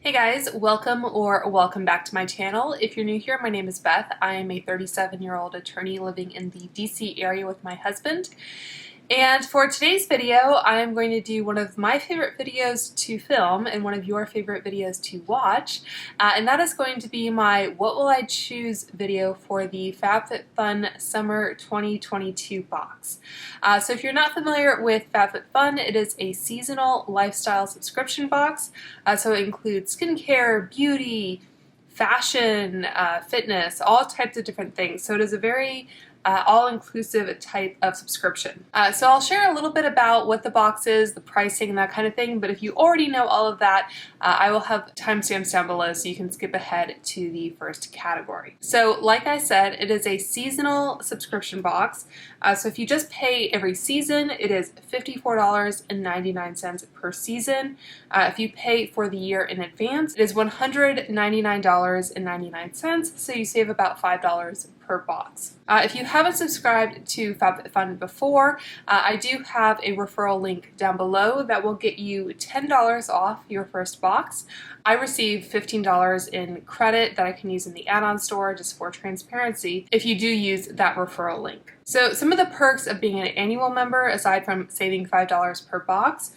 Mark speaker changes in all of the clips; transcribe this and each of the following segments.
Speaker 1: Hey guys, welcome back to my channel. If you're new here, my name is Beth. I am a 37-year-old attorney living in the DC area with my husband. And for today's video, I am going to do one of my favorite videos to film and one of your favorite videos to watch. And that is going to be my What Will I Choose video for the FabFitFun Summer 2022 box. So if you're not familiar with FabFitFun, it is a seasonal lifestyle subscription box. So it includes skincare, beauty, fashion, fitness, all types of different things. So it is a very all-inclusive type of subscription. So I'll share a little bit about what the box is, the pricing, and that kind of thing, but if you already know all of that, I will have timestamps down below so you can skip ahead to the first category. So like I said, it is a seasonal subscription box. So if you just pay every season, it is $54.99 per season. If you pay for the year in advance, it is $199.99, so you save about $5 per box. If you haven't subscribed to FabFitFun before, I do have a referral link down below that will get you $10 off your first box. I receive $15 in credit that I can use in the add-on store just for transparency if you do use that referral link. So some of the perks of being an annual member, aside from saving $5 per box,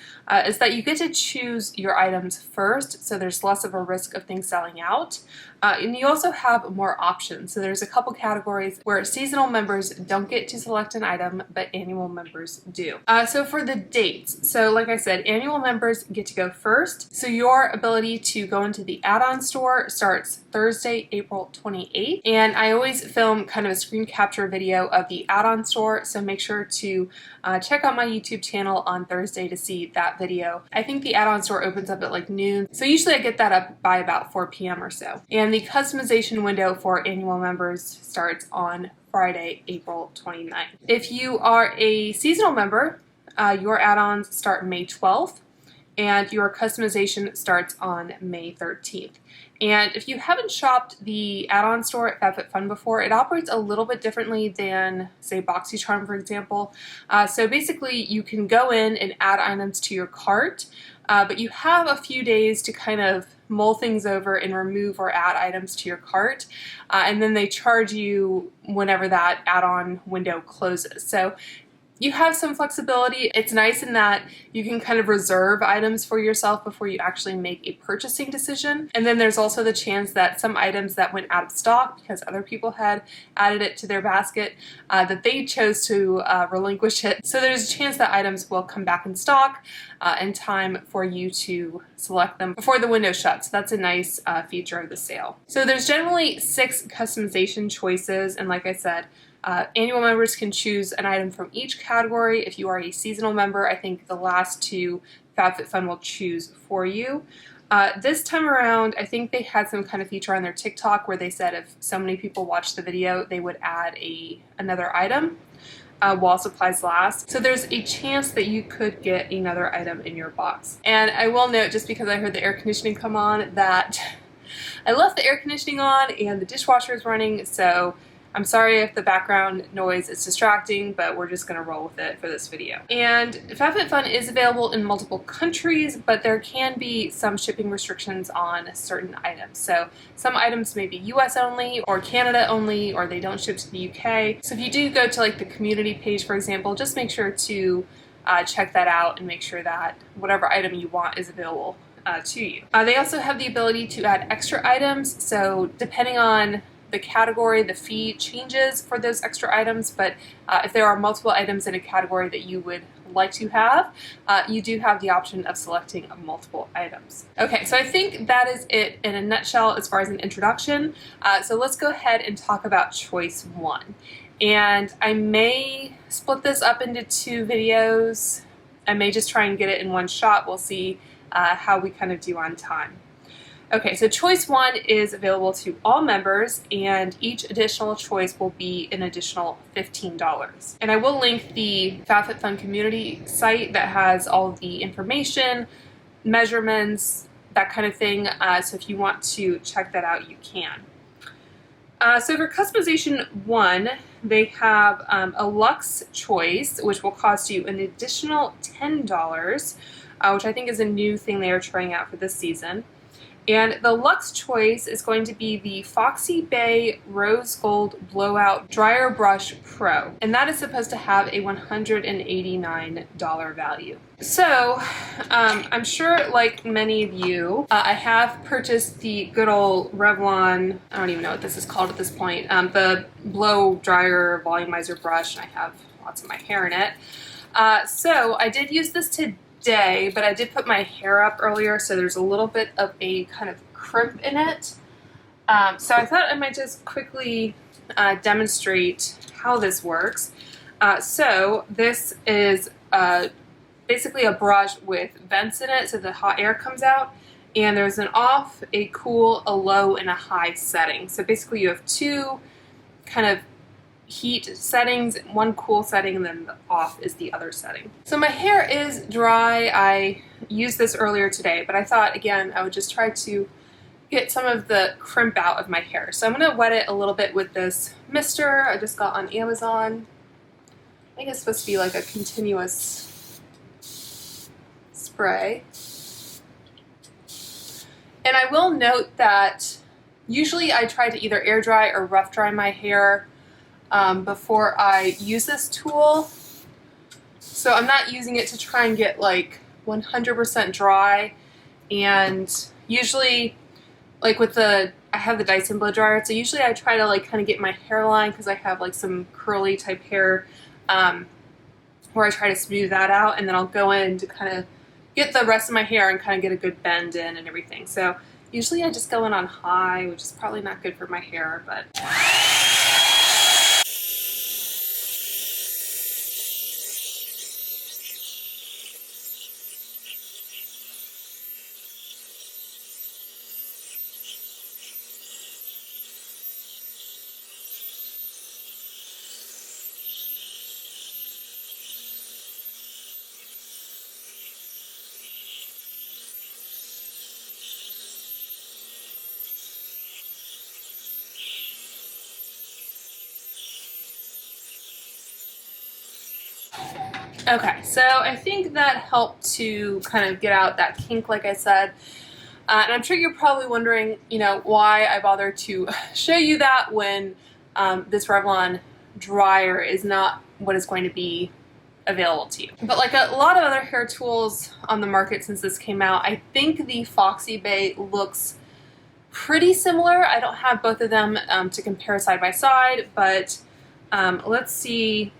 Speaker 1: is that you get to choose your items first, so there's less of a risk of things selling out. And you also have more options. So there's a couple categories where seasonal members don't get to select an item, but annual members do. So for the dates, so like I said, annual members get to go first. So your ability to go into the add-on store starts Thursday, April 28th. And I always film kind of a screen capture video of the add-on store, so make sure to check out my YouTube channel on Thursday to see that video. I think the add-on store opens up at like noon, so usually I get that up by about 4 p.m. or so. And the customization window for annual members starts on Friday, April 29th. If you are a seasonal member, your add-ons start May 12th, and your customization starts on May 13th. And if you haven't shopped the add-on store at FabFitFun before, it operates a little bit differently than, say, BoxyCharm, for example. So basically, you can go in and add items to your cart, but you have a few days to kind of mull things over and remove or add items to your cart, and then they charge you whenever that add-on window closes. So you have some flexibility. It's nice in that you can kind of reserve items for yourself before you actually make a purchasing decision. And then there's also the chance that some items that went out of stock because other people had added it to their basket, that they chose to relinquish it. So there's a chance that items will come back in stock in time for you to select them before the window shuts. That's a nice feature of the sale. So there's generally 6 customization choices, and like I said, annual members can choose an item from each category. If you are a seasonal member, I think the last 2 FabFitFun will choose for you. This time around, I think they had some kind of feature on their TikTok where they said if so many people watched the video, they would add another item while supplies last. So there's a chance that you could get another item in your box. And I will note, just because I heard the air conditioning come on, that I left the air conditioning on and the dishwasher is running, so I'm sorry if the background noise is distracting, but we're just going to roll with it for this video. And FabFitFun is available in multiple countries, but there can be some shipping restrictions on certain items. So some items may be US only, or Canada only, or they don't ship to the UK. So if you do go to like the community page, for example, just make sure to check that out and make sure that whatever item you want is available to you. They also have the ability to add extra items, so depending on the category, the fee changes for those extra items, but if there are multiple items in a category that you would like to have, you do have the option of selecting multiple items. Okay, so I think that is it in a nutshell as far as an introduction. So let's go ahead and talk about choice 1. And I may split this up into 2 videos. I may just try and get it in one shot. We'll see how we kind of do on time. Okay, so choice 1 is available to all members, and each additional choice will be an additional $15. And I will link the FabFitFun community site that has all of the information, measurements, that kind of thing, so if you want to check that out, you can. So for customization 1, they have a Luxe choice, which will cost you an additional $10, which I think is a new thing they are trying out for this season. And the Luxe choice is going to be the FoxyBae Rose Gold Blowout Dryer Brush Pro. And that is supposed to have a $189 value. So, I'm sure like many of you, I have purchased the good old Revlon, I don't even know what this is called at this point, the Blow Dryer Volumizer Brush, and I have lots of my hair in it. So I did use this today, but I did put my hair up earlier, so there's a little bit of a kind of crimp in it. So I thought I might just quickly demonstrate how this works. So this is basically a brush with vents in it so the hot air comes out, and there's an off, a cool, a low, and a high setting. So basically you have two kind of heat settings, one cool setting, and then the off is the other setting. So my hair is dry. I used this earlier today, but I thought again I would just try to get some of the crimp out of my hair. So I'm going to wet it a little bit with this mister I just got on Amazon. I think it's supposed to be like a continuous spray. And I will note that usually I try to either air dry or rough dry my hair before I use this tool. So I'm not using it to try and get like 100% dry. And usually, like with I have the Dyson blow dryer, so usually I try to like kind of get my hairline, because I have like some curly type hair, where I try to smooth that out, and then I'll go in to kind of get the rest of my hair and kind of get a good bend in and everything. So usually I just go in on high, which is probably not good for my hair, but... Okay, so I think that helped to kind of get out that kink, like I said. And I'm sure you're probably wondering, you know, why I bothered to show you that when this Revlon dryer is not what is going to be available to you. But like a lot of other hair tools on the market since this came out, I think the FoxyBae looks pretty similar. I don't have both of them to compare side by side, but let's see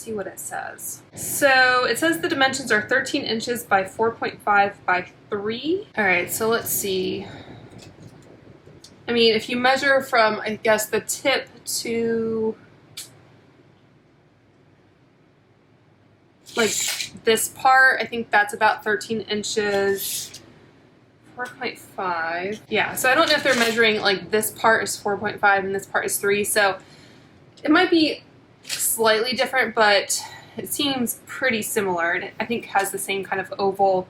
Speaker 1: what it says. So it says the dimensions are 13 inches by 4.5 by 3. All right, so let's see. I mean, if you measure from, I guess, the tip to like this part, I think that's about 13 inches. 4.5. Yeah, so I don't know if they're measuring like this part is 4.5 and this part is 3, so it might be slightly different, but it seems pretty similar, and I think has the same kind of oval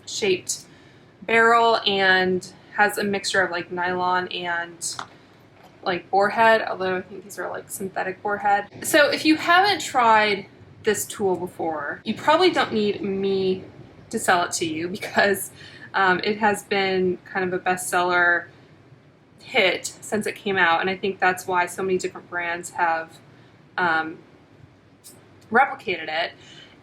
Speaker 1: shaped barrel and has a mixture of like nylon and like boar head, although I think these are like synthetic boar head. So if you haven't tried this tool before, you probably don't need me to sell it to you, because it has been kind of a bestseller hit since it came out, and I think that's why so many different brands have replicated it.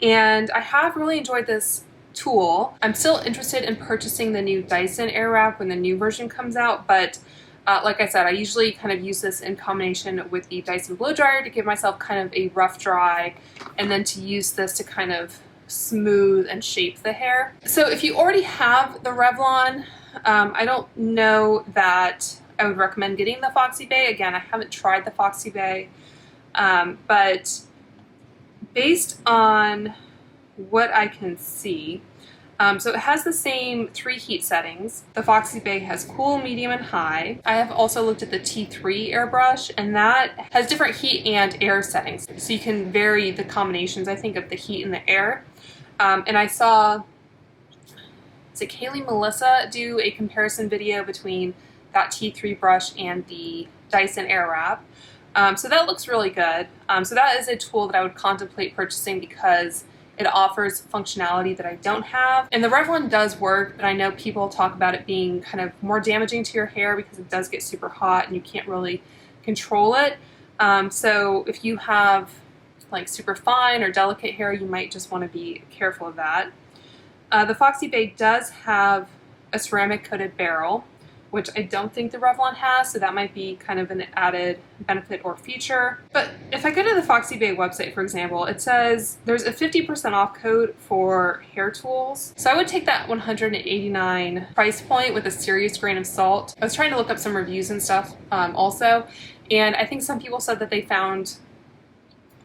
Speaker 1: And I have really enjoyed this tool. I'm still interested in purchasing the new Dyson Airwrap when the new version comes out, but like I said, I usually kind of use this in combination with the Dyson blow dryer to give myself kind of a rough dry, and then to use this to kind of smooth and shape the hair. So if you already have the Revlon, I don't know that I would recommend getting the FoxyBae. Again, I haven't tried the FoxyBae, but based on what I can see, so it has the same 3 heat settings. The FoxyBae has cool, medium, and high. I have also looked at the T3 airbrush, and that has different heat and air settings. So you can vary the combinations, I think, of the heat and the air. And I saw, is it Kaylee Melissa, do a comparison video between that T3 brush and the Dyson Airwrap. So that looks really good. So that is a tool that I would contemplate purchasing, because It offers functionality that I don't have. And the Revlon does work, but I know people talk about it being kind of more damaging to your hair because it does get super hot and you can't really control it. So if you have like super fine or delicate hair, you might just want to be careful of that. The FoxyBae does have a ceramic coated barrel, which I don't think the Revlon has, so that might be kind of an added benefit or feature. But if I go to the FoxyBae website, for example, it says there's a 50% off code for hair tools. So I would take that $189 price point with a serious grain of salt. I was trying to look up some reviews and stuff also, and I think some people said that they found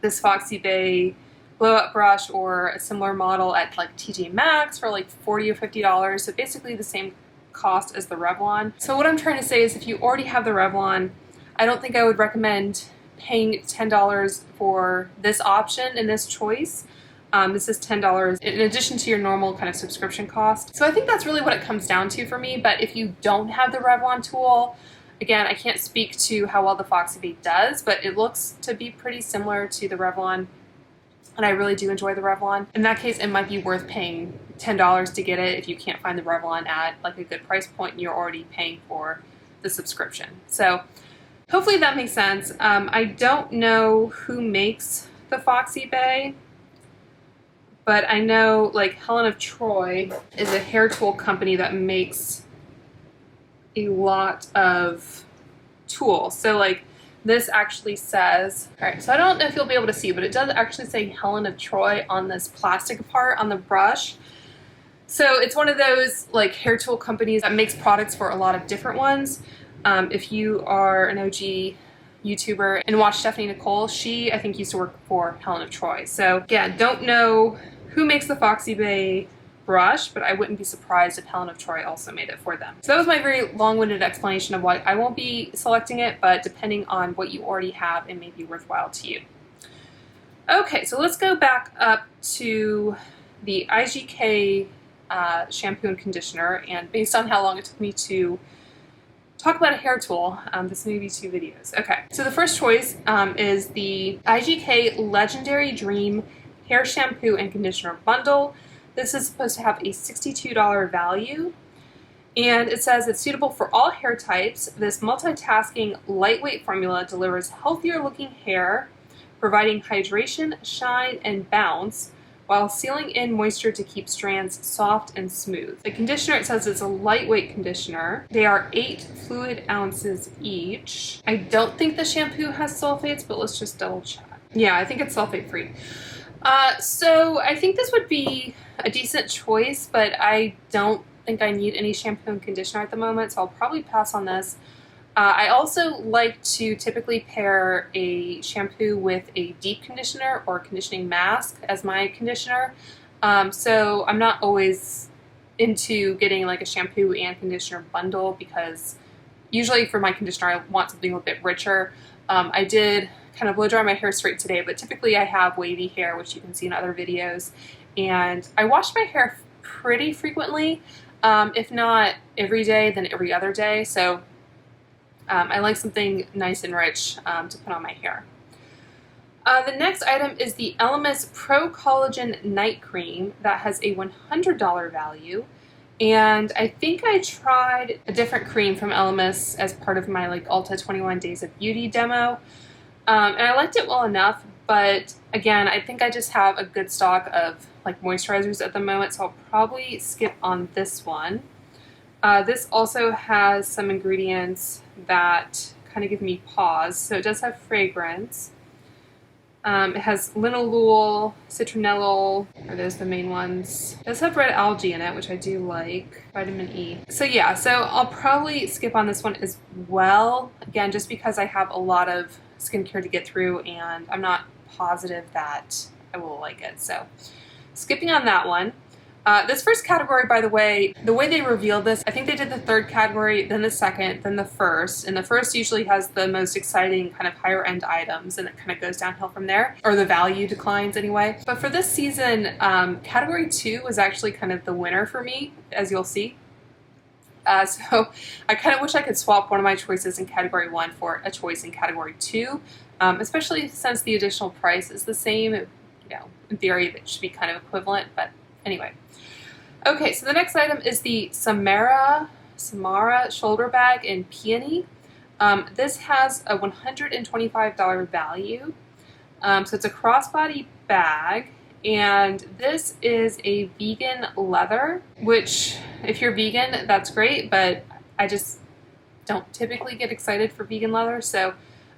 Speaker 1: this FoxyBae blowout brush or a similar model at like TJ Maxx for like $40 or $50, so basically the same cost as the Revlon. So what I'm trying to say is if you already have the Revlon, I don't think I would recommend paying $10 for this option and this choice. This is $10 in addition to your normal kind of subscription cost. So I think that's really what it comes down to for me, but if you don't have the Revlon tool, again, I can't speak to how well the FoxyBae does, but it looks to be pretty similar to the Revlon, and I really do enjoy the Revlon. In that case, it might be worth paying $10 to get it if you can't find the Revlon at like a good price point and you're already paying for the subscription. So hopefully that makes sense. I don't know who makes the FoxyBae, but I know like Helen of Troy is a hair tool company that makes a lot of tools. So like this actually says, all right, so I don't know if you'll be able to see, but it does actually say Helen of Troy on this plastic part on the brush. So it's one of those like hair tool companies that makes products for a lot of different ones. If you are an OG YouTuber and watch Stephanie Nicole, she, I think, used to work for Helen of Troy. So yeah, don't know who makes the FoxyBae brush, but I wouldn't be surprised if Helen of Troy also made it for them. So that was my very long-winded explanation of why I won't be selecting it, but depending on what you already have, it may be worthwhile to you. Okay, so let's go back up to the IGK shampoo and conditioner, and based on how long it took me to talk about a hair tool, this may be 2 videos. Okay, so the first choice is the IGK Legendary Dream Hair Shampoo and Conditioner Bundle. This is supposed to have a $62 value, and it says it's suitable for all hair types. This multitasking lightweight formula delivers healthier looking hair, providing hydration, shine, and bounce, while sealing in moisture to keep strands soft and smooth. The conditioner, it says it's a lightweight conditioner. They are 8 fluid ounces each. I don't think the shampoo has sulfates, but let's just double check. Yeah, I think it's sulfate free. So I think this would be a decent choice, but I don't think I need any shampoo and conditioner at the moment, so I'll probably pass on this. I also like to typically pair a shampoo with a deep conditioner or conditioning mask as my conditioner. So I'm not always into getting like a shampoo and conditioner bundle because usually for my conditioner I want something a bit richer. I did kind of blow dry my hair straight today, but typically I have wavy hair, which you can see in other videos, and I wash my hair pretty frequently, if not every day, then every other day. So I like something nice and rich to put on my hair. The next item is the ELEMIS Pro-Collagen Night Cream that has a $100 value. And I think I tried a different cream from ELEMIS as part of my like Ulta 21 Days of Beauty demo. And I liked it well enough, but again, I think I just have a good stock of like moisturizers at the moment, so I'll probably skip on this one. This also has some ingredients that kind of give me pause. So it does have fragrance. It has linalool, citronellol, are those the main ones? It does have red algae in it, which I do like, vitamin E. So yeah, so I'll probably skip on this one as well. Again, just because I have a lot of skincare to get through and I'm not positive that I will like it. So skipping on that one. This first category, by the way they revealed this, I think they did the 3rd category, then the 2nd, then the 1st, and the 1st usually has the most exciting kind of higher end items, and it kind of goes downhill from there, or the value declines anyway. But for this season, category 2 was actually kind of the winner for me, as you'll see. So I kind of wish I could swap one of my choices in category 1 for a choice in category 2, especially since the additional price is the same. You know, in theory that should be kind of equivalent, but anyway. Okay, so the next item is the Samara shoulder bag in Peony. This has a $125 value. So it's a crossbody bag, and this is a vegan leather, which if you're vegan, that's great, but I just don't typically get excited for vegan leather. So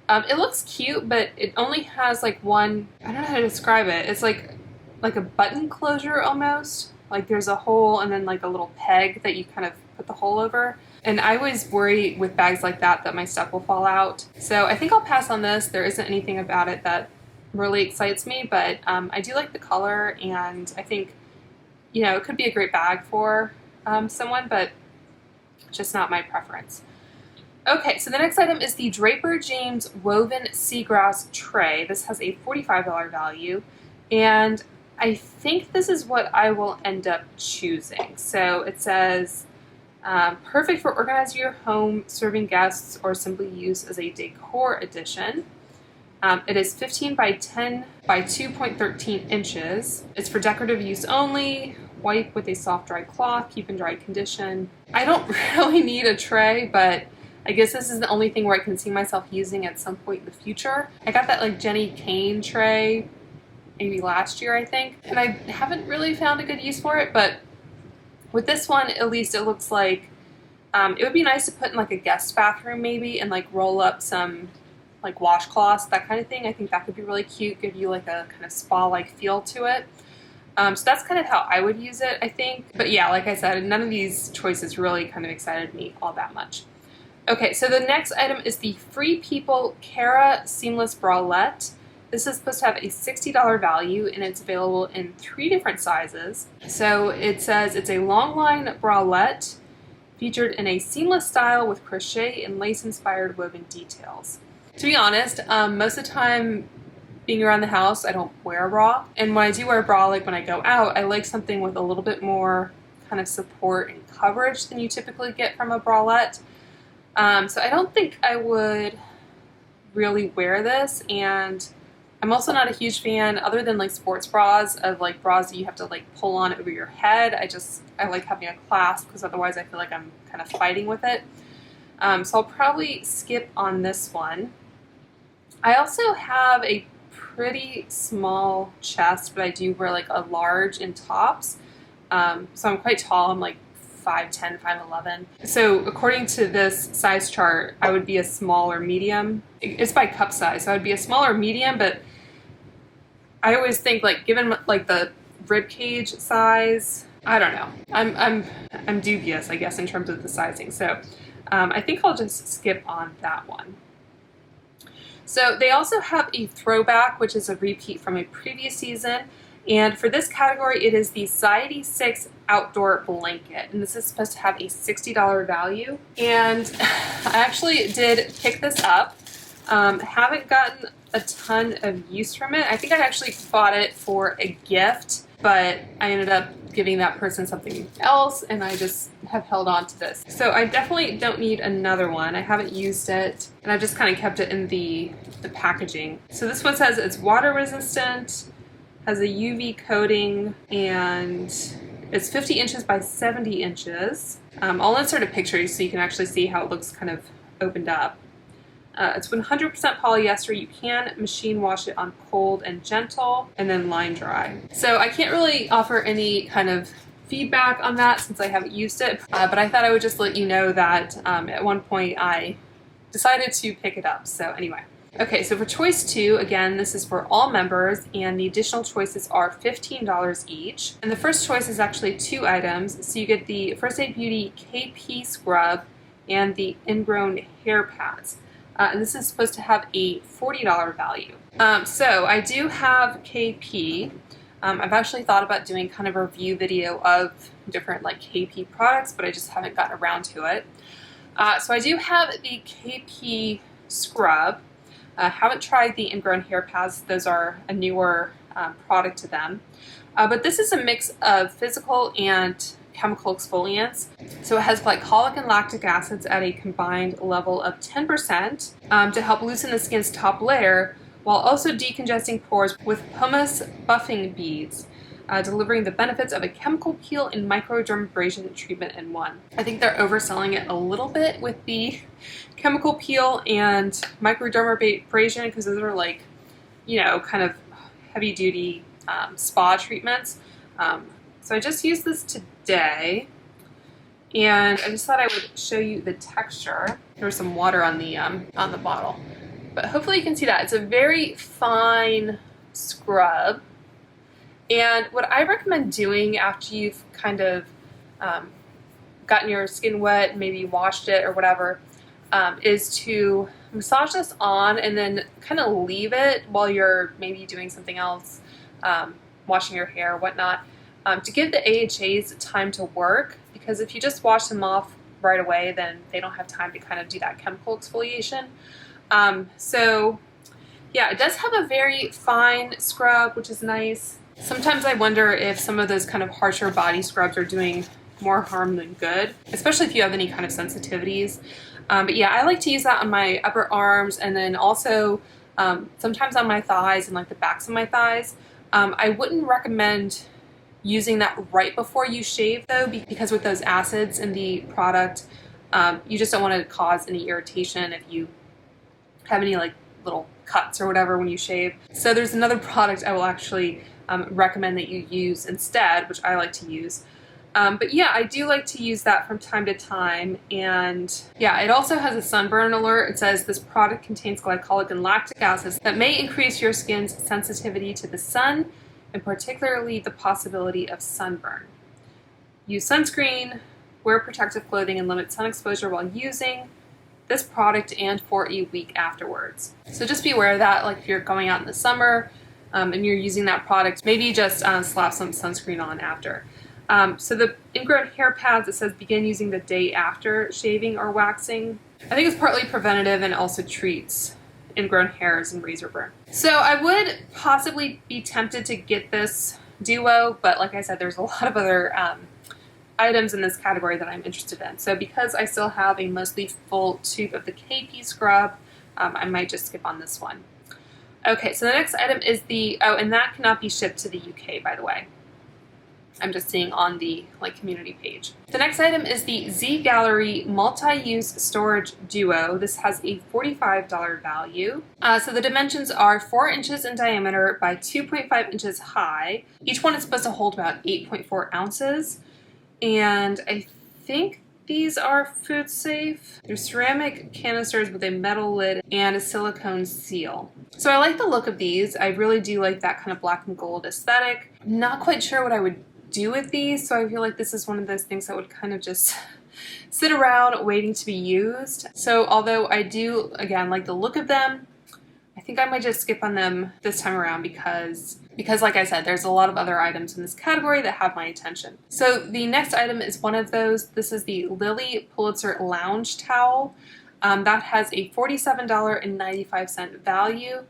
Speaker 1: it looks cute, but it only has like one, I don't know how to describe it. It's like a button closure almost. Like there's a hole and then like a little peg that you kind of put the hole over. And I always worry with bags like that my stuff will fall out. So I think I'll pass on this. There isn't anything about it that really excites me, but I do like the color, and I think, you know, it could be a great bag for someone, but just not my preference. Okay, so the next item is the Draper James Woven Seagrass Tray. This has a $45 value, and I think this is what I will end up choosing. So it says, perfect for organizing your home, serving guests, or simply used as a decor addition. It is 15 by 10 by 2.13 inches. It's for decorative use only. Wipe with a soft dry cloth, keep in dry condition. I don't really need a tray, but I guess this is the only thing where I can see myself using at some point in the future. I got that like Jenny Kane tray maybe last year, I think, and I haven't really found a good use for it, but with this one, at least it looks like it would be nice to put in like a guest bathroom maybe, and like roll up some like washcloths, that kind of thing. I think that could be really cute, give you like a kind of spa-like feel to it. So that's kind of how I would use it, I think. But yeah, like I said, none of these choices really kind of excited me all that much. Okay, so the next item is the Free People Cara Seamless Bralette. This is supposed to have a $60 value, and it's available in 3 different sizes. So it says it's a long line bralette featured in a seamless style with crochet and lace-inspired woven details. To be honest, most of the time being around the house, I don't wear a bra. And when I do wear a bra, like when I go out, I like something with a little bit more kind of support and coverage than you typically get from a bralette. So I don't think I would really wear this, and I'm also not a huge fan, other than like sports bras, of like bras that you have to like pull on over your head. I like having a clasp, because otherwise I feel like I'm kind of fighting with it. So I'll probably skip on this one. I also have a pretty small chest, but I do wear like a large in tops. So I'm quite tall. I'm like 5'10", 5'11". So according to this size chart, I would be a small or medium. It's by cup size, so I would be a small or medium, but I always think, like, given like the rib cage size, I don't know. I'm dubious, I guess, in terms of the sizing. So I think I'll just skip on that one. So they also have a throwback, which is a repeat from a previous season. And for this category, it is the Society 6 Outdoor Blanket. And this is supposed to have a $60 value. And I actually did pick this up. Haven't gotten a ton of use from it. I think I actually bought it for a gift, but I ended up giving that person something else, and I just have held on to this. So I definitely don't need another one. I haven't used it, and I've just kind of kept it in the packaging. So this one says it's water resistant, has a UV coating, and it's 50 inches by 70 inches. I'll insert a picture so you can actually see how it looks kind of opened up. It's 100% polyester. You can machine wash it on cold and gentle, and then line dry. So I can't really offer any kind of feedback on that since I haven't used it, but I thought I would just let you know that at one point I decided to pick it up. So anyway. Okay, so for choice 2, again, this is for all members, and the additional choices are $15 each. And the first choice is actually 2 items. So you get the First Aid Beauty KP Scrub and the Ingrown Hair Pads. And this is supposed to have a $40 value. So I do have KP. I've actually thought about doing kind of a review video of different like KP products, but I just haven't gotten around to it. So I do have the KP Scrub. Haven't tried the Ingrown Hair Pads. Those are a newer product to them. But this is a mix of physical and chemical exfoliants. So it has glycolic and lactic acids at a combined level of 10% to help loosen the skin's top layer while also decongesting pores with pumice buffing beads, delivering the benefits of a chemical peel and microdermabrasion treatment in one. I think they're overselling it a little bit with the chemical peel and microdermabrasion because those are like, you know, kind of heavy duty spa treatments. So I just used this today, and I just thought I would show you the texture. There's some water on the bottle, but hopefully you can see that. It's a very fine scrub. And what I recommend doing after you've kind of gotten your skin wet, maybe washed it or whatever, is to massage this on and then kind of leave it while you're maybe doing something else, washing your hair or whatnot, to give the AHAs time to work, because if you just wash them off right away, then they don't have time to kind of do that chemical exfoliation. So yeah, it does have a very fine scrub, which is nice. Sometimes I wonder if some of those kind of harsher body scrubs are doing more harm than good, especially if you have any kind of sensitivities. But yeah, I like to use that on my upper arms, and then also sometimes on my thighs and like the backs of my thighs. I wouldn't recommend using that right before you shave though, because with those acids in the product, you just don't want to cause any irritation if you have any like little cuts or whatever when you shave. So there's another product I will actually recommend that you use instead, which I like to use. But yeah, I do like to use that from time to time. And yeah, it also has a sunburn alert. It says this product contains glycolic and lactic acids that may increase your skin's sensitivity to the sun, and particularly the possibility of sunburn. Use sunscreen, wear protective clothing, and limit sun exposure while using this product and for a week afterwards. So just be aware of that, like if you're going out in the summer and you're using that product, maybe just slap some sunscreen on after. So the ingrown hair pads, it says begin using the day after shaving or waxing. I think it's partly preventative and also treats ingrown hairs and razor burn. So I would possibly be tempted to get this duo, but like I said, there's a lot of other items in this category that I'm interested in. So because I still have a mostly full tube of the KP scrub, I might just skip on this one. Okay, so the next item is the, oh, and that cannot be shipped to the UK, by the way. I'm just seeing on the community page. The next item is the Z Gallerie Multi-Use Storage Duo. This has a $45 value. So the dimensions are 4 inches in diameter by 2.5 inches high. Each one is supposed to hold about 8.4 ounces. And I think these are food safe. They're ceramic canisters with a metal lid and a silicone seal. So I like the look of these. I really do like that kind of black and gold aesthetic. I'm not quite sure what I would do with these, so I feel like this is one of those things that would kind of just sit around waiting to be used. So although I do, again, like the look of them, I think I might just skip on them this time around because like I said, there's a lot of other items in this category that have my attention. So the next item is one of those. This is the Lilly Pulitzer Lounge Towel. That has a $47.95 value,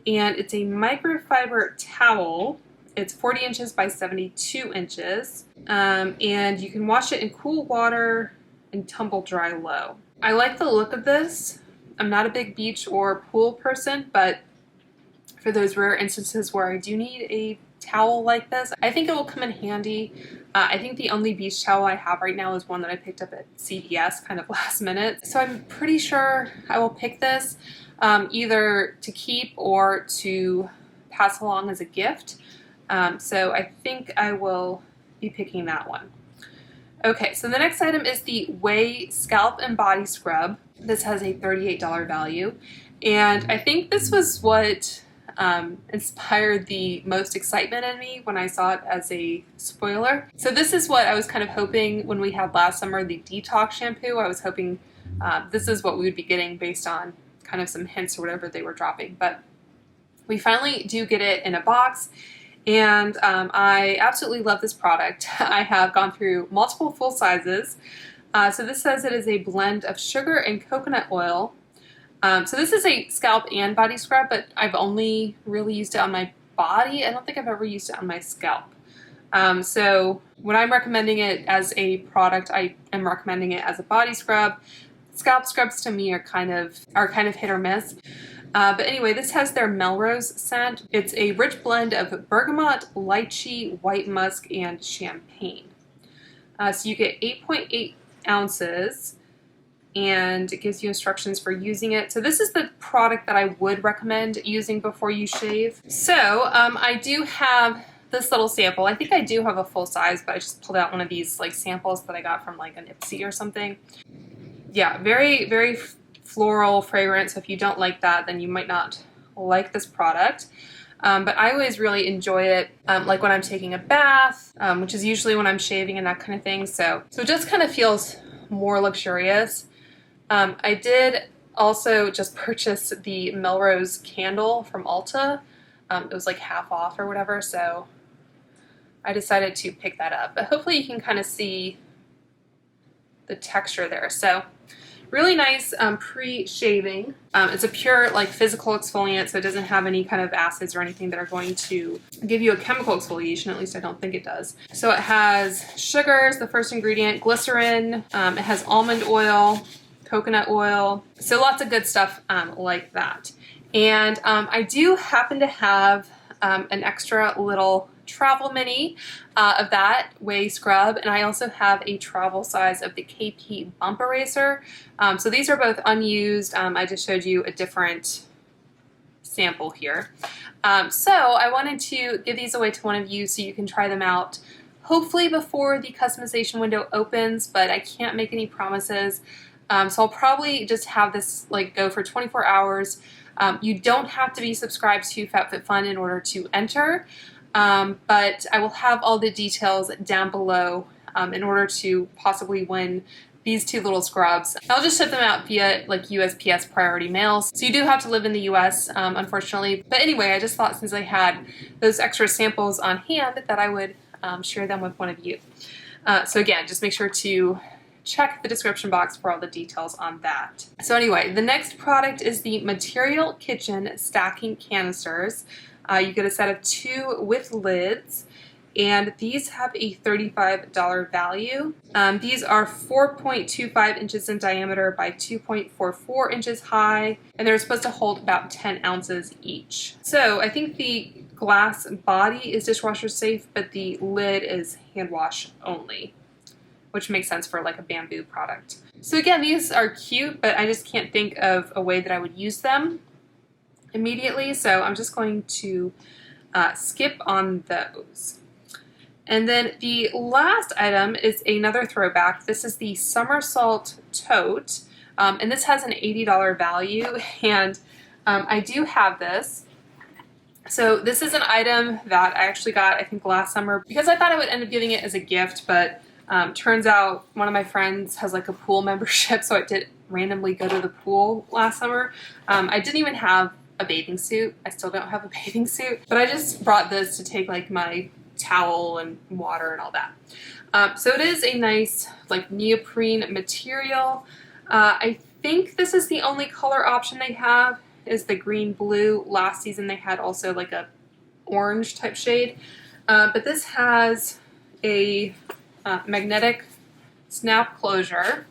Speaker 1: and it's a microfiber towel. It's 40 inches by 72 inches, and you can wash it in cool water and tumble dry low. I like the look of this. I'm not a big beach or pool person, but for those rare instances where I do need a towel like this, I think it will come in handy. I think the only beach towel I have right now is one that I picked up at CVS kind of last minute. So I'm pretty sure I will pick this either to keep or to pass along as a gift. So I think I will be picking that one. Okay, so the next item is the OUAI Scalp and Body Scrub. This has a $38 value, and I think this was what inspired the most excitement in me when I saw it as a spoiler. So this is what I was kind of hoping when we had last summer the detox shampoo. I was hoping this is what we would be getting based on kind of some hints or whatever they were dropping, but we finally do get it in a box. And I absolutely love this product. I have gone through multiple full sizes. So this says it is a blend of sugar and coconut oil. So this is a scalp and body scrub, but I've only really used it on my body. I don't think I've ever used it on my scalp. So when I'm recommending it as a product, I am recommending it as a body scrub. Scalp scrubs to me are kind of hit or miss. But anyway, this has their Melrose scent. It's a rich blend of bergamot, lychee, white musk, and champagne. So you get 8.8 ounces, and it gives you instructions for using it. So this is the product that I would recommend using before you shave. So I do have this little sample. I think I do have a full size, but I just pulled out one of these like samples that I got from like an Ipsy or something. Yeah, very, very floral fragrance. So if you don't like that, then you might not like this product. But I always really enjoy it, like when I'm taking a bath, which is usually when I'm shaving and that kind of thing. So it just kind of feels more luxurious. I did also just purchase the Melrose candle from Ulta. It was like half off or whatever, so I decided to pick that up. But hopefully you can kind of see the texture there. So really nice pre-shaving. It's a pure like physical exfoliant, so it doesn't have any kind of acids or anything that are going to give you a chemical exfoliation. At least I don't think it does. So it has sugars, the first ingredient, glycerin, it has almond oil, coconut oil, so lots of good stuff like that. And I do happen to have an extra little travel mini of that OUAI scrub, and I also have a travel size of the KP Bump Eraser. So these are both unused. I just showed you a different sample here. So I wanted to give these away to one of you so you can try them out, hopefully before the customization window opens, but I can't make any promises. So I'll probably just have this like go for 24 hours. You don't have to be subscribed to FabFitFun in order to enter. But I will have all the details down below in order to possibly win these two little scrubs. I'll just ship them out via like USPS priority mail. So you do have to live in the US, unfortunately. But anyway, I just thought since I had those extra samples on hand that I would share them with one of you. So again, just make sure to check the description box for all the details on that. So anyway, the next product is the Material Kitchen Stacking Canisters. You get a set of 2 with lids, and these have a $35 value. These are 4.25 inches in diameter by 2.44 inches high, and they're supposed to hold about 10 ounces each. So I think the glass body is dishwasher safe, but the lid is hand wash only, which makes sense for like a bamboo product. So again, these are cute, but I just can't think of a way that I would use them immediately, so I'm just going to skip on those. And then the last item is another throwback. This is the Summersalt Tote, and this has an $80 value, and I do have this. So this is an item that I actually got, I think, last summer because I thought I would end up giving it as a gift, but turns out one of my friends has like a pool membership, so I did randomly go to the pool last summer. I didn't even have a bathing suit. I still don't have a bathing suit, but I just brought this to take like my towel and water and all that. So it is a nice like neoprene material. I think this is the only color option they have is the green blue. Last season they had also like a orange type shade, but this has a magnetic snap closure.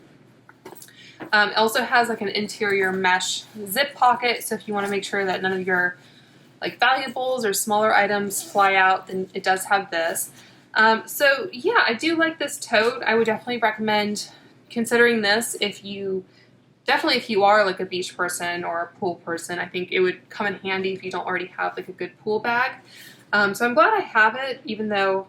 Speaker 1: It also has like an interior mesh zip pocket, so if you want to make sure that none of your like valuables or smaller items fly out, then it does have this. So yeah, I do like this tote. I would definitely recommend considering this if you are like a beach person or a pool person. I think it would come in handy if you don't already have like a good pool bag. So I'm glad I have it, even though,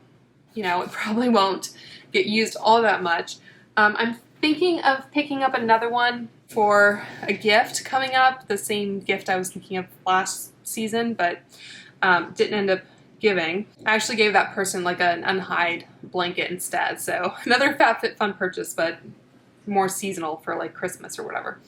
Speaker 1: you know, it probably won't get used all that much. I'm thinking of picking up another one for a gift coming up, the same gift I was thinking of last season, but didn't end up giving. I actually gave that person like an unhide blanket instead, so another FabFitFun purchase, but more seasonal for like Christmas or whatever.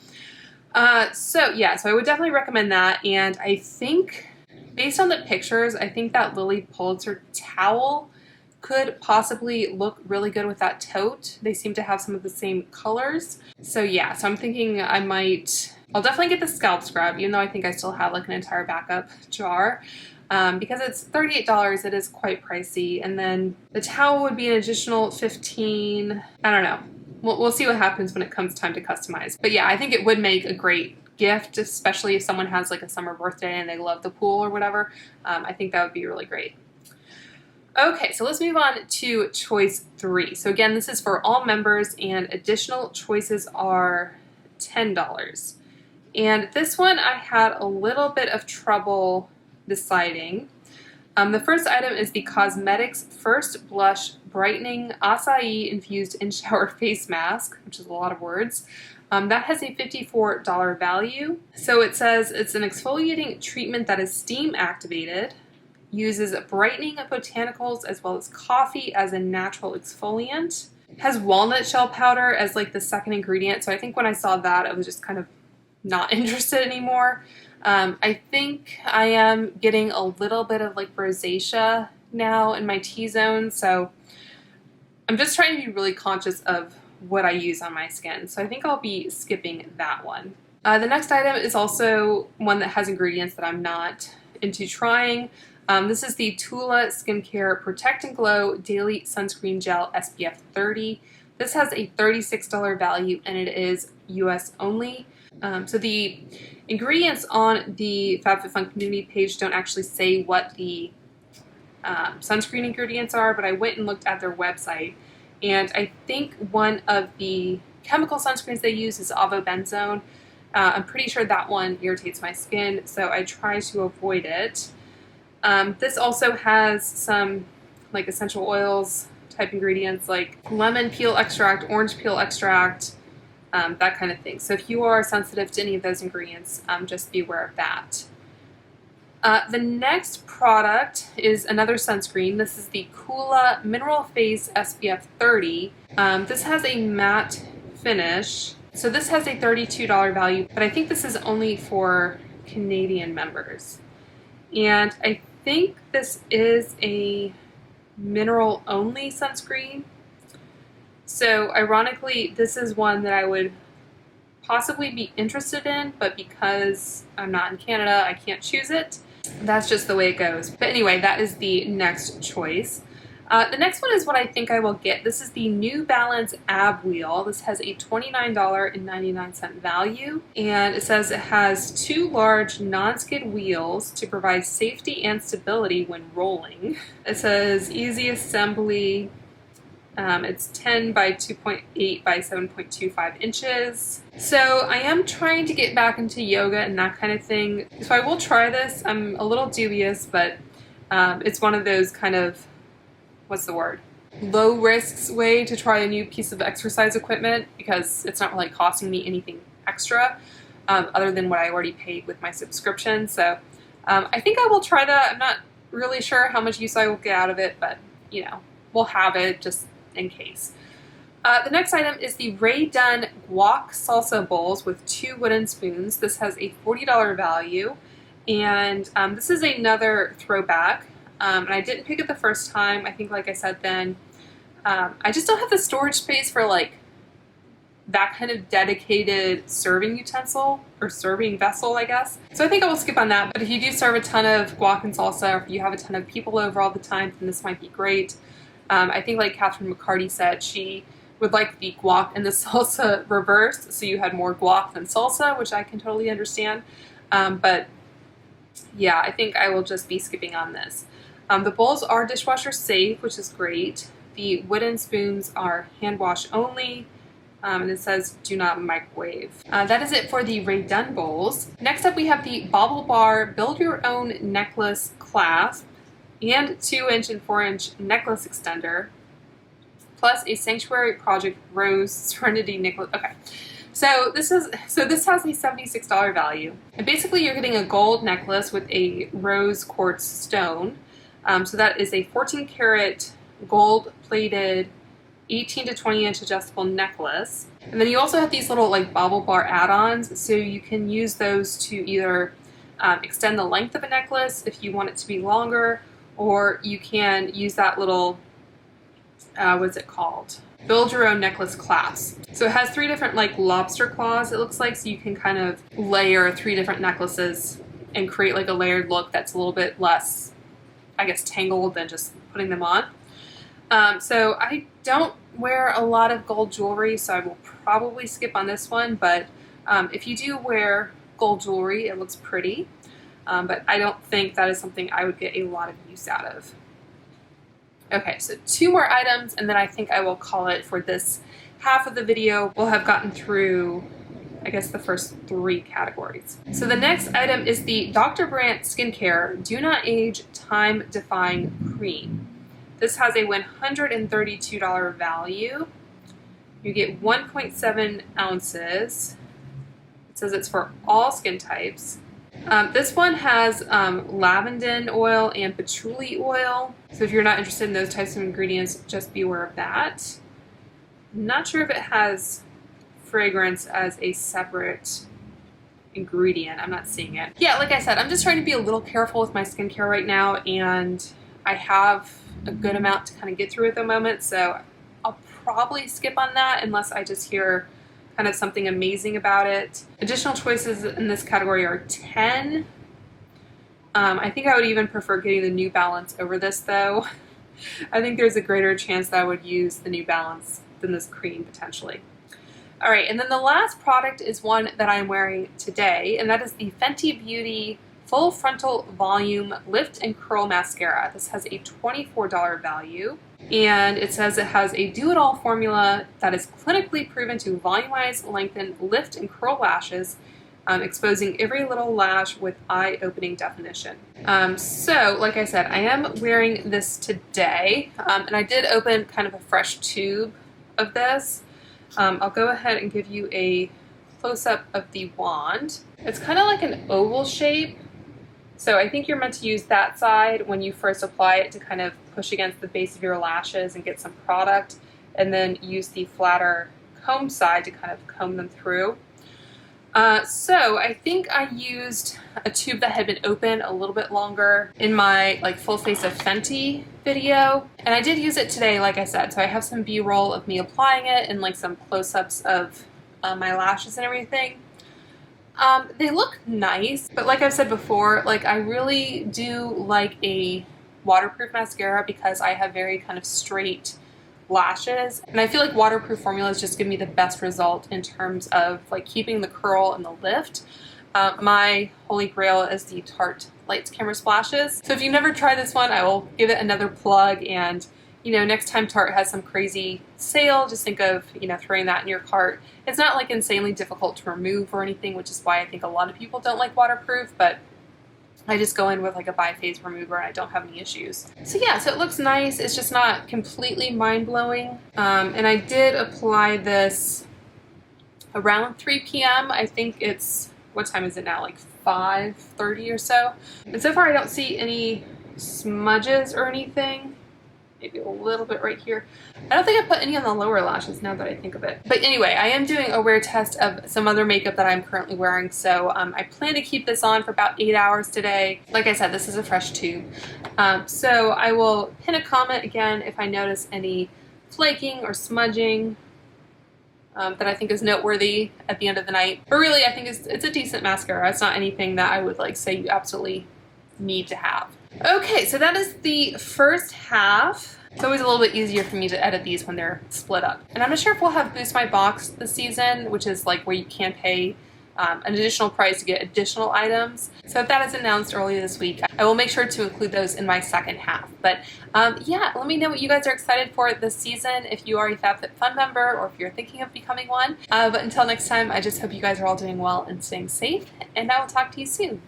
Speaker 1: So yeah, so I would definitely recommend that, and I think based on the pictures, I think that Lilly Pulitzer towel could possibly look really good with that tote. They seem to have some of the same colors. So yeah, so I'm thinking I'll definitely get the scalp scrub, even though I think I still have like an entire backup jar. Because it's $38, it is quite pricey. And then the towel would be an additional $15. I don't know. We'll see what happens when it comes time to customize. But yeah, I think it would make a great gift, especially if someone has like a summer birthday and they love the pool or whatever. I think that would be really great. Okay, so let's move on to choice 3. So again, this is for all members and additional choices are $10. And this one I had a little bit of trouble deciding. The first item is the Cosmetics First Blush Brightening Acai Infused In-Shower Face Mask, which is a lot of words. That has a $54 value. So it says it's an exfoliating treatment that is steam activated, uses brightening botanicals as well as coffee as a natural exfoliant, has walnut shell powder as like the second ingredient. So I think when I saw that, I was just kind of not interested anymore. I think I am getting a little bit of like rosacea now in my T-zone, so I'm just trying to be really conscious of what I use on my skin. So I think I'll be skipping that one. The next item is also one that has ingredients that I'm not into trying. This is the Tula Skincare Protect and Glow Daily Sunscreen Gel SPF 30. This has a $36 value and it is US only. So the ingredients on the FabFitFun community page don't actually say what the sunscreen ingredients are, but I went and looked at their website, and I think one of the chemical sunscreens they use is avobenzone. I'm pretty sure that one irritates my skin, so I try to avoid it. This also has some like essential oils type ingredients like lemon peel extract, orange peel extract, that kind of thing. So if you are sensitive to any of those ingredients, just be aware of that. The next product is another sunscreen. This is the Coola Mineral Face SPF 30. This has a matte finish. So this has a $32 value, but I think this is only for Canadian members. And I think this is a mineral only sunscreen. So ironically, this is one that I would possibly be interested in, but because I'm not in Canada, I can't choose it. That's just the way it goes. But anyway, that is the next choice. The next one is what I think I will get. This is the New Balance Ab Wheel. This has a $29.99 value, and it says it has 2 large non-skid wheels to provide safety and stability when rolling. It says easy assembly. It's 10 by 2.8 by 7.25 inches. So I am trying to get back into yoga and that kind of thing. So I will try this. I'm a little dubious, but it's one of those kind of, what's the word? Low risks way to try a new piece of exercise equipment because it's not really costing me anything extra other than what I already paid with my subscription. So I think I will try that. I'm not really sure how much use I will get out of it, but you know, we'll have it just in case. The next item is the Ray Dunn Guac Salsa Bowls with 2 wooden spoons. This has a $40 value, and this is another throwback. And I didn't pick it the first time. I think, like I said then, I just don't have the storage space for like that kind of dedicated serving utensil or serving vessel, I guess. So I think I will skip on that. But if you do serve a ton of guac and salsa, or if you have a ton of people over all the time, then this might be great. I think like Catherine McCarty said, she would like the guac and the salsa reversed, so you had more guac than salsa, which I can totally understand. But yeah, I think I will just be skipping on this. The bowls are dishwasher safe, which is great. The wooden spoons are hand wash only, and it says do not microwave. That is it for the Ray Dunn bowls. Next up we have the Bauble Bar Build Your Own Necklace Clasp and 2-inch and 4-inch necklace extender, plus a Sanctuary Project Rose Serenity necklace. Okay, so this has a $76 value. And basically you're getting a gold necklace with a rose quartz stone. So that is a 14 karat gold plated 18 to 20 inch adjustable necklace. And then you also have these little like Bauble Bar add-ons, so you can use those to either extend the length of a necklace if you want it to be longer, or you can use that little, what's it called? Build your own necklace clasp. So it has 3 different like lobster claws, it looks like, so you can kind of layer 3 different necklaces and create like a layered look that's a little bit less, I guess, tangled than just putting them on. So I don't wear a lot of gold jewelry, so I will probably skip on this one, but if you do wear gold jewelry. It looks pretty, but I don't think that is something I would get a lot of use out of. Okay, so 2 more items, and then I think I will call it for this half of the video. We'll have gotten through, I guess, the first 3 categories. So the next item is the Dr. Brandt Skincare Do Not Age Time Defying Cream. This has a $132 value. You get 1.7 ounces. It says it's for all skin types. This one has lavender oil and patchouli oil. So if you're not interested in those types of ingredients, just be aware of that. I'm not sure if it has fragrance as a separate ingredient. I'm not seeing it. Yeah, like I said, I'm just trying to be a little careful with my skincare right now, and I have a good amount to kind of get through at the moment, so I'll probably skip on that unless I just hear kind of something amazing about it. Additional choices in this category are 10. I think I would even prefer getting the New Balance over this though. I think there's a greater chance that I would use the New Balance than this cream potentially. All right, and then the last product is one that I'm wearing today, and that is the Fenty Beauty Full Frontal Volume Lift and Curl Mascara. This has a $24 value, and it says it has a do-it-all formula that is clinically proven to volumize, lengthen, lift, and curl lashes, exposing every little lash with eye-opening definition. So, like I said, I am wearing this today, and I did open kind of a fresh tube of this. I'll go ahead and give you a close-up of the wand. It's kind of like an oval shape. So I think you're meant to use that side when you first apply it to kind of push against the base of your lashes and get some product, and then use the flatter comb side to kind of comb them through. So I think I used a tube that had been open a little bit longer in my like full face of Fenty video, and I did use it today, like I said, so I have some B-roll of me applying it and like some close-ups of my lashes and everything. They look nice, but like I've said before, like I really do like a waterproof mascara because I have very kind of straight lashes, and I feel like waterproof formulas just give me the best result in terms of like keeping the curl and the lift. My holy grail is the Tarte Lights Camera Splashes. So if you've never tried this one, I will give it another plug, and you know, next time Tarte has some crazy sale, just think of, you know, throwing that in your cart. It's not like insanely difficult to remove or anything, which is why I think a lot of people don't like waterproof, but I just go in with like a bi-phase remover and I don't have any issues. So yeah, so it looks nice. It's just not completely mind-blowing. And I did apply this around 3 p.m. I think it's, what time is it now? Like 5:30 or so. And so far I don't see any smudges or anything. Maybe a little bit right here. I don't think I put any on the lower lashes now that I think of it. But anyway, I am doing a wear test of some other makeup that I'm currently wearing, so I plan to keep this on for about 8 hours today. Like I said, this is a fresh tube. So I will pin a comment again if I notice any flaking or smudging that I think is noteworthy at the end of the night. But really, I think it's a decent mascara. It's not anything that I would like say you absolutely need to have. Okay, so that is the first half. It's always a little bit easier for me to edit these when they're split up. And I'm not sure if we'll have Boost My Box this season, which is like where you can pay an additional price to get additional items. So if that is announced earlier this week, I will make sure to include those in my second half. But yeah, let me know what you guys are excited for this season, if you are a FabFitFun member or if you're thinking of becoming one. But until next time, I just hope you guys are all doing well and staying safe, and I will talk to you soon.